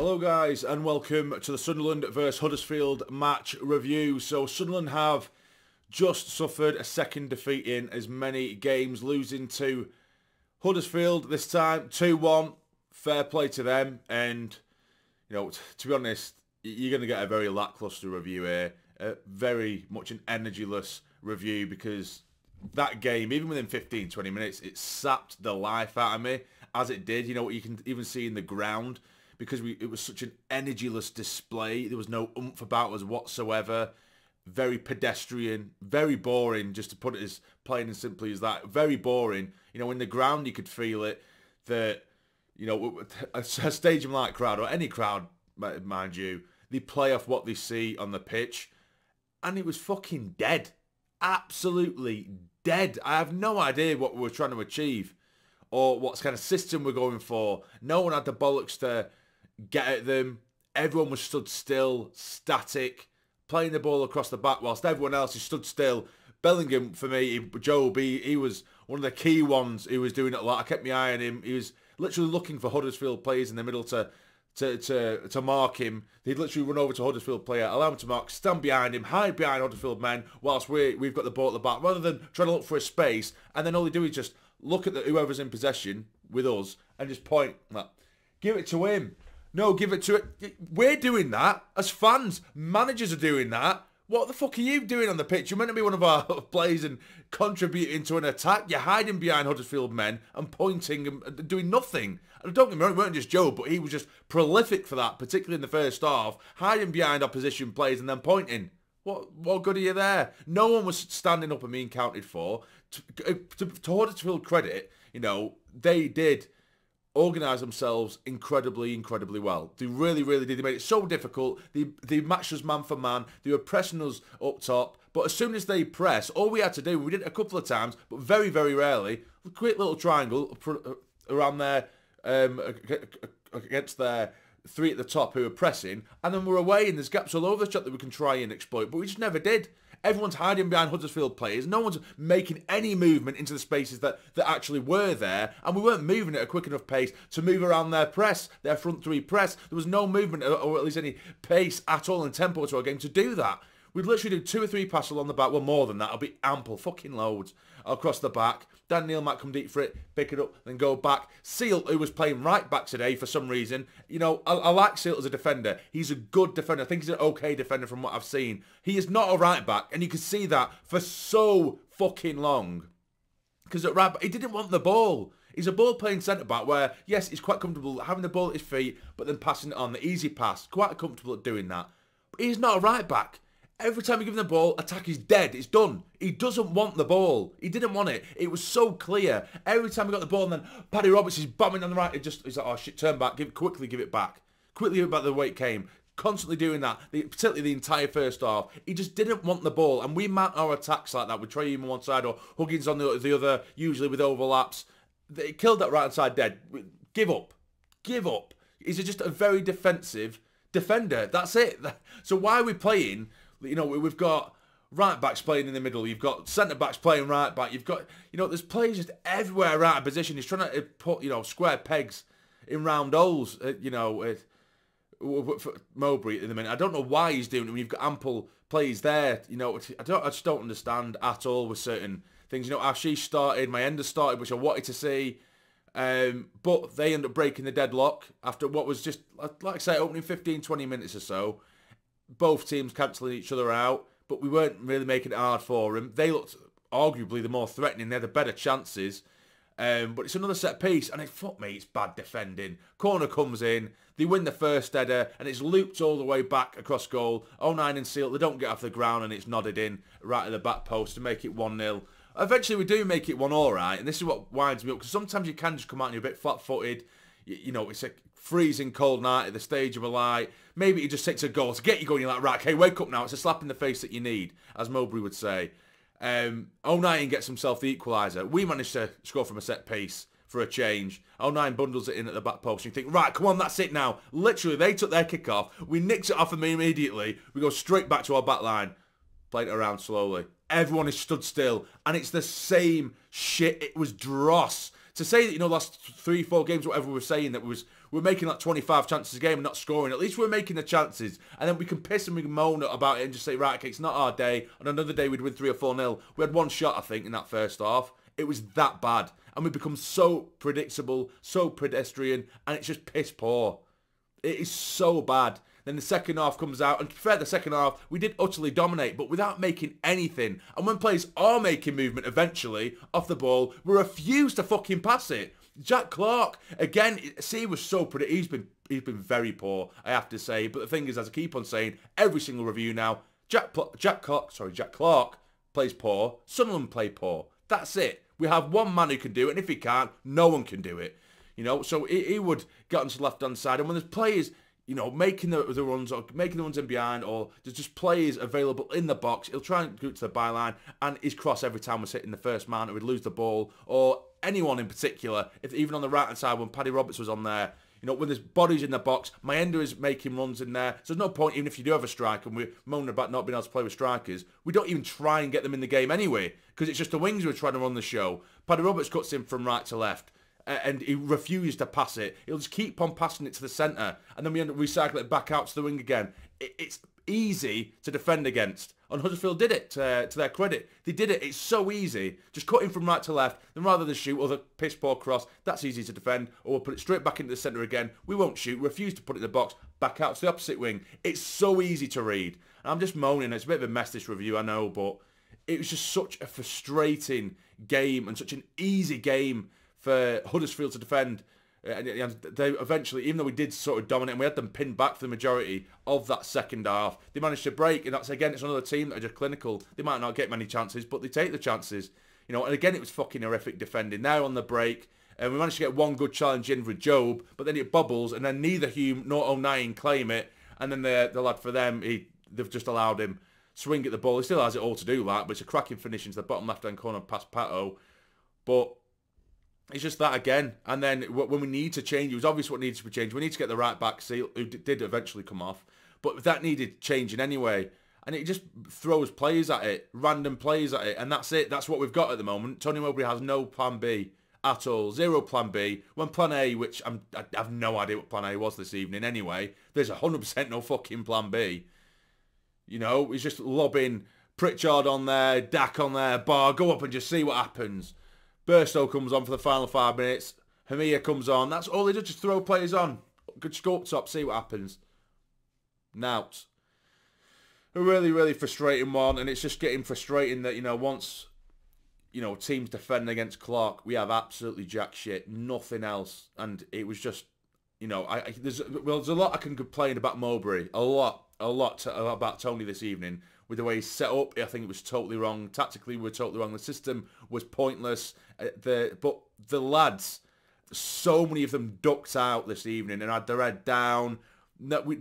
Hello guys and welcome to the Sunderland vs Huddersfield match review. So Sunderland have just suffered a second defeat in as many games, losing to Huddersfield this time 2-1. Fair play to them, and you know, to be honest, you're going to get a very lacklustre review here, very much an energyless review, because that game, even within 15-20 minutes, it sapped the life out of me, as it did. You know what you can even see in the ground, because it was such an energyless display. There was no oomph about us whatsoever. Very pedestrian, very boring, just to put it as plain and simply as that. Very boring. You know, in the ground you could feel it, that, you know, a stadium-like crowd, or any crowd, mind you, they play off what they see on the pitch, and it was fucking dead. Absolutely dead. I have no idea what we were trying to achieve, or what kind of system we're going for. No one had the bollocks to get at them. Everyone was stood still, static, playing the ball across the back, whilst everyone else is stood still. Bellingham, for me, Joe B, he was one of the key ones who was doing it a lot. I kept my eye on him. He was literally looking for Huddersfield players in the middle to mark him. He'd literally run over to Huddersfield player, allow him to mark, stand behind him, hide behind Huddersfield men, whilst we've got the ball at the back, rather than trying to look for a space. And then all they do is just look at whoever's in possession with us and just point, like, give it to him. No, give it to it. We're doing that as fans. Managers are doing that. What the fuck are you doing on the pitch? You're meant to be one of our players and contributing to an attack. You're hiding behind Huddersfield men and pointing and doing nothing. And don't get me wrong, it weren't just Joe, but he was just prolific for that, particularly in the first half, hiding behind opposition players and then pointing. What good are you there? No one was standing up and being counted for. To Huddersfield credit, you know, they did organise themselves incredibly well. They really did. They made it so difficult. They matched us man for man. They were pressing us up top. But as soon as they press, all we had to do, we did it a couple of times, but very rarely, a quick little triangle around there against their three at the top who were pressing, and then we're away, and there's gaps all over the shot that we can try and exploit, but we just never did. Everyone's hiding behind Huddersfield players. No one's making any movement into the spaces that actually were there, and we weren't moving at a quick enough pace to move around their press, their front three press. There was no movement, or at least any pace at all in tempo to our game to do that. We'd literally do 2 or 3 passes along the back. Well, more than that. It'll be ample, fucking loads across the back. Dan Neil might come deep for it, pick it up, then go back. Seal, who was playing right back today for some reason. You know, I like Seal as a defender. He's a good defender. I think he's an okay defender from what I've seen. He is not a right back, and you can see that for so fucking long. Because at right back, he didn't want the ball. He's a ball-playing centre-back where, yes, he's quite comfortable having the ball at his feet, but then passing it on, the easy pass. Quite comfortable at doing that. But he's not a right back. Every time you give him the ball, attack is dead. It's done. He doesn't want the ball. He didn't want it. It was so clear. Every time he got the ball, and then Paddy Roberts is bombing on the right. He's like, oh shit, turn back. Quickly give it back. Quickly give it back the way it came. Constantly doing that, particularly the entire first half. He just didn't want the ball. And we mount our attacks like that. We try him on one side or Huggins on the other, usually with overlaps. They killed that right side dead. Give up. Give up. He's just a very defensive defender. That's it. So why are we playing? You know, we've got right backs playing in the middle. You've got centre backs playing right back. You've got, you know, there's players just everywhere out of position. He's trying to put, you know, square pegs in round holes. You know, for Mowbray in the minute. I don't know why he's doing it when you've got ample players there. You know, I just don't understand at all with certain things. You know, Ashish started, Mayenda started, which I wanted to see. But they end up breaking the deadlock after what was just, like I say, opening 15-20 minutes or so. Both teams cancelling each other out, but we weren't really making it hard for them. They looked arguably the more threatening. They had the better chances. But it's another set piece, and fuck me, it's bad defending. Corner comes in, they win the first header, and it's looped all the way back across goal. 09 and Seal, they don't get off the ground, and it's nodded in right at the back post to make it 1-0. Eventually, we do make it 1 all right, and this is what winds me up, because sometimes you can just come out and you're a bit flat-footed. You know, it's a freezing cold night at the stage of a light. Maybe it just takes a goal to get you going. You're like, right, okay, wake up now. It's a slap in the face that you need, as Mowbray would say. 09 gets himself the equaliser. We managed to score from a set piece for a change. 09 bundles it in at the back post. And you think, right, come on, that's it now. Literally, they took their kick off. We nicked it off of me immediately. We go straight back to our back line. Played it around slowly. Everyone is stood still. And it's the same shit. It was dross To say that, last 3-4 games, whatever we were saying, that we're making like 25 chances a game and not scoring, at least we're making the chances. And then we can piss and we can moan about it and just say, right, okay, it's not our day. On another day, we'd win 3 or 4-0. We had one shot, I think, in that first half. It was that bad. And we become so predictable, so pedestrian, and it's just piss poor. It is so bad. Then the second half comes out, and to be fair, the second half, we did utterly dominate, but without making anything. And when players are making movement eventually off the ball, we refuse to fucking pass it. Jack Clark, again, see, was so predictable. He's been very poor, I have to say. But the thing is, as I keep on saying, every single review now, Jack Clark plays poor, Sunderland play poor. That's it. We have one man who can do it, and if he can't, no one can do it. So he would get onto the left-hand side, and when there's players, making the runs or making the runs in behind, or there's just players available in the box, he'll try and go to the byline, and his cross every time was hitting the first man, or he'd lose the ball, or anyone in particular, if even on the right-hand side when Paddy Roberts was on there, when there's bodies in the box, Mayenda is making runs in there, so there's no point, even if you do have a striker, and we're moaning about not being able to play with strikers, we don't even try and get them in the game anyway, because it's just the wings who are trying to run the show. Paddy Roberts cuts in from right to left, and he refused to pass it. He'll just keep on passing it to the centre, and then we end up recycling it back out to the wing again. It's easy to defend against. And Huddersfield did it, to their credit. They did it. It's so easy. Just cut in from right to left, then rather than shoot or the piss poor cross, that's easy to defend. Or we'll put it straight back into the centre again. We won't shoot. Refuse to put it in the box. Back out to the opposite wing. It's so easy to read. And I'm just moaning. It's a bit of a mess, this review, I know, but it was just such a frustrating game and such an easy game for Huddersfield to defend. And they eventually, even though we did sort of dominate and we had them pinned back for the majority of that second half, they managed to break. And that's, again, it's another team that are just clinical. They might not get many chances, but they take the chances. And again, it was fucking horrific defending. Now on the break, and we managed to get one good challenge in with Job, but then it bubbles, and then neither Hume nor O'Nien claim it. And then the lad for them, they've just allowed him swing at the ball. He still has it all to do that, but it's a cracking finish into the bottom left-hand corner past Pato. But it's just that again. And then when we need to change, it was obvious what needed to be changed. We need to get the right back, Seal, who did eventually come off. But that needed changing anyway. And it just throws players at it, random players at it. And that's it. That's what we've got at the moment. Tony Mowbray has no plan B at all. Zero plan B. When plan A, which I have no idea what plan A was this evening anyway, there's 100% no fucking plan B. He's just lobbing Pritchard on there, Dak on there, Bar, go up and just see what happens. Burstow comes on for the final 5 minutes. Hamia comes on. That's all they do, just throw players on. Just go up top, see what happens. Nout. A really, really frustrating one, and it's just getting frustrating that, once, teams defend against Clark, we have absolutely jack shit, nothing else. And it was just, there's a lot I can complain about Mowbray. A lot about Tony this evening. With the way he's set up, I think it was totally wrong. Tactically, we were totally wrong. The system was pointless. But the lads, so many of them ducked out this evening and had their head down.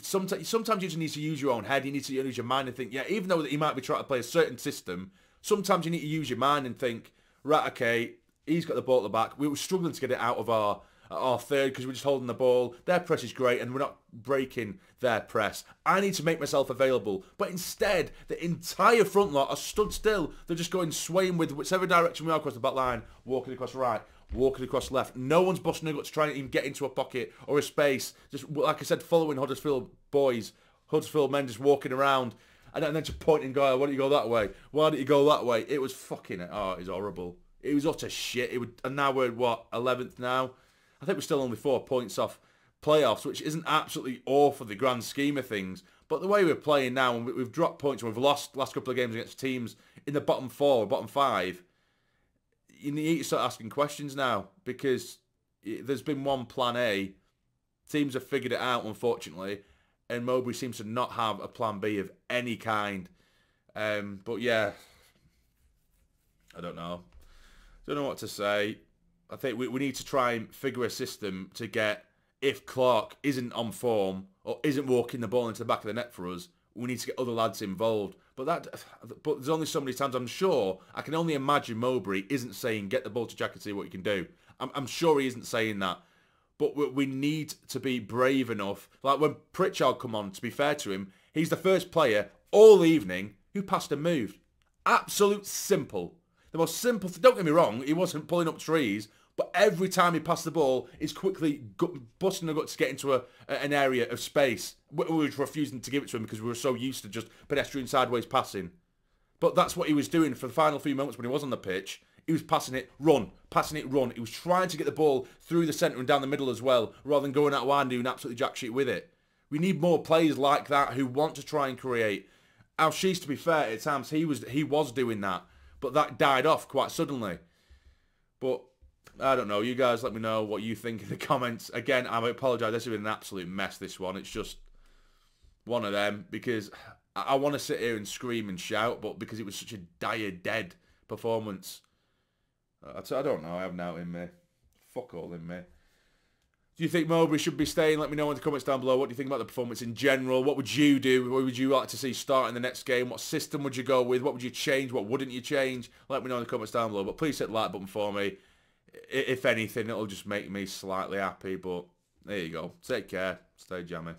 Sometimes you just need to use your own head. You need to use your mind and think, yeah, even though he might be trying to play a certain system, sometimes you need to use your mind and think, right, okay, he's got the ball at the back. We were struggling to get it out of our third because we're just holding the ball. Their press is great and we're not breaking their press. I need to make myself available. But instead, the entire front lot are stood still. They're just going swaying with whichever direction we are across the back line, walking across right, walking across left. No one's busting a gut to try and even get into a pocket or a space. Just, like I said, following Huddersfield boys, Huddersfield men just walking around and then just pointing, going, why don't you go that way? Why don't you go that way? It was fucking, it was horrible. It was utter shit. And now we're, 11th now? I think we're still only 4 points off playoffs, which isn't absolutely awful the grand scheme of things. But the way we're playing now, and we've dropped points and we've lost last couple of games against teams in the bottom 4 or bottom 5, you need to start asking questions now because there's been one plan A. Teams have figured it out, unfortunately, and Mowbray seems to not have a plan B of any kind. But yeah, I don't know. Don't know what to say. I think we need to try and figure a system to get, if Clark isn't on form or isn't walking the ball into the back of the net for us, we need to get other lads involved. But there's only so many times I'm sure, I can only imagine Mowbray isn't saying, get the ball to Jack and see what you can do. I'm sure he isn't saying that. But we need to be brave enough. Like when Pritchard come on, to be fair to him, he's the first player all evening who passed and moved. Absolute simple. The most simple thing. Don't get me wrong, he wasn't pulling up trees, But every time he passed the ball, he's quickly busting a gut to get into an area of space. We were refusing to give it to him because we were so used to just pedestrian sideways passing. But that's what he was doing for the final few moments when he was on the pitch. He was passing it, run, passing it, run. He was trying to get the ball through the centre and down the middle as well, rather than going out wide and doing absolutely jack shit with it. We need more players like that who want to try and create. Al-Shees, to be fair, at times he was doing that, but that died off quite suddenly. But I don't know. You guys let me know what you think in the comments. Again, I apologise. This has been an absolute mess, this one. It's just one of them because I want to sit here and scream and shout, but because it was such a dire, dead performance. I don't know. I have now in me. Fuck all in me. Do you think Mowbray should be staying? Let me know in the comments down below. What do you think about the performance in general? What would you do? What would you like to see start in the next game? What system would you go with? What would you change? What wouldn't you change? Let me know in the comments down below. But please hit the like button for me. If anything, it'll just make me slightly happy. But there you go. Take care. Stay jammy.